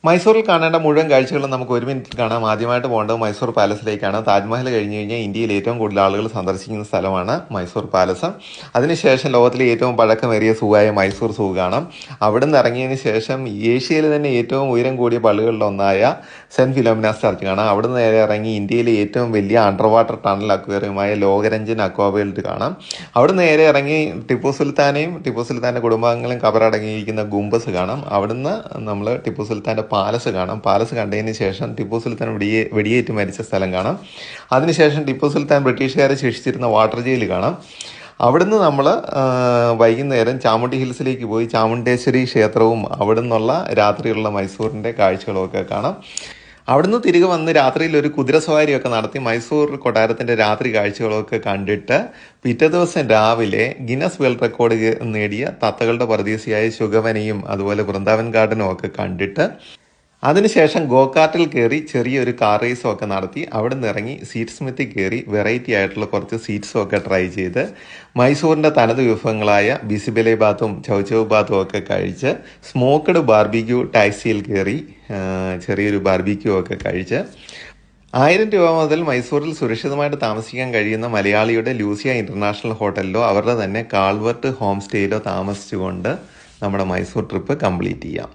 മൈസൂരിൽ കാണേണ്ട മുഴുവൻ കാഴ്ചകളും നമുക്ക് ഒരു മിനിറ്റിൽ കാണാം. ആദ്യമായിട്ട് പോകേണ്ടത് മൈസൂർ പാലസിലേക്കാണ്. താജ്മഹൽ കഴിഞ്ഞ് കഴിഞ്ഞാൽ ഇന്ത്യയിൽ ഏറ്റവും കൂടുതൽ ആളുകൾ സന്ദർശിക്കുന്ന സ്ഥലമാണ് മൈസൂർ പാലസ്. അതിനുശേഷം ലോകത്തിലെ ഏറ്റവും പഴക്കമേറിയ സൂവായ മൈസൂർ സൂ കാണാം. അവിടെ നിന്ന് ഇറങ്ങിയതിന് ശേഷം ഏഷ്യയിലെ തന്നെ ഏറ്റവും ഉയരം കൂടിയ പള്ളികളിലൊന്നായ സെൻറ്റ് ഫിലോമിനാസ് ചർച്ച് കാണാം. അവിടെ നിന്ന് നേരെ ഇറങ്ങി ഇന്ത്യയിലെ ഏറ്റവും വലിയ അണ്ടർ വാട്ടർ ടണൽ അക്വേറിയമായ ലോകരഞ്ജൻ അക്വാ വേൾഡ് കാണാം. അവിടെ നിന്ന് നേരെ ഇറങ്ങി ടിപ്പു സുൽത്താൻ്റെ കുടുംബാംഗങ്ങളും കബറടങ്ങിയിരിക്കുന്ന ഗുംബസ് കാണാം. അവിടുന്ന് നമ്മൾ ടിപ്പു സുൽത്താൻ്റെ പാലസ് കാണാം. പാലസ് കണ്ടതിന് ശേഷം ടിപ്പു സുൽത്താൻ വെടിയേറ്റ് മരിച്ച സ്ഥലം കാണാം. അതിനുശേഷം ടിപ്പു സുൽത്താൻ ബ്രിട്ടീഷുകാരെ ശിക്ഷിച്ചിരുന്ന വാട്ടർ ജയിൽ കാണാം. അവിടുന്ന് നമ്മൾ വൈകുന്നേരം ചാമുണ്ഡി ഹിൽസിലേക്ക് പോയി ചാമുണ്ടേശ്വരി ക്ഷേത്രവും അവിടെ നിന്നുള്ള രാത്രിയുള്ള മൈസൂരിൻ്റെ കാഴ്ചകളുമൊക്കെ കാണാം. അവിടുന്ന് തിരികെ വന്ന് രാത്രിയിൽ ഒരു കുതിരസവാരിയൊക്കെ നടത്തി മൈസൂർ കൊട്ടാരത്തിൻ്റെ രാത്രി കാഴ്ചകളൊക്കെ കണ്ടിട്ട് പിറ്റേ ദിവസം രാവിലെ ഗിന്നസ് വേൾഡ് റെക്കോർഡ് നേടിയ തത്തകളുടെ പറുദീസയായ ശുഗവനയും അതുപോലെ വൃന്ദാവൻ ഗാർഡനും ഒക്കെ കണ്ടിട്ട് അതിനുശേഷം ഗോകാർട്ടിൽ കയറി ചെറിയൊരു കാർ റേസും ഒക്കെ നടത്തി അവിടെ നിന്ന് ഇറങ്ങി സീറ്റ് സ്മിത്തിൽ കയറി വെറൈറ്റി ആയിട്ടുള്ള കുറച്ച് സീറ്റ്സും ഒക്കെ ട്രൈ ചെയ്ത് മൈസൂരിൻ്റെ തനത് വിഭവങ്ങളായ ബിസിബെലെ ബാത്തും ചൗചൗ ബാത്തും ഒക്കെ കഴിച്ച് സ്മോക്ക്ഡ് ബാർബിക്യൂ ടാക്സിയിൽ കയറി ചെറിയൊരു ബാർബിക്യൂ ഒക്കെ കഴിച്ച് 1000 രൂപ മുതൽ മൈസൂരിൽ സുരക്ഷിതമായിട്ട് താമസിക്കാൻ കഴിയുന്ന മലയാളിയുടെ ലൂസിയ ഇൻ്റർനാഷണൽ ഹോട്ടലിലോ അവരുടെ തന്നെ കാൾവർട്ട് ഹോം സ്റ്റേയിലോ താമസിച്ചുകൊണ്ട് നമ്മുടെ മൈസൂർ ട്രിപ്പ് കംപ്ലീറ്റ് ചെയ്യാം.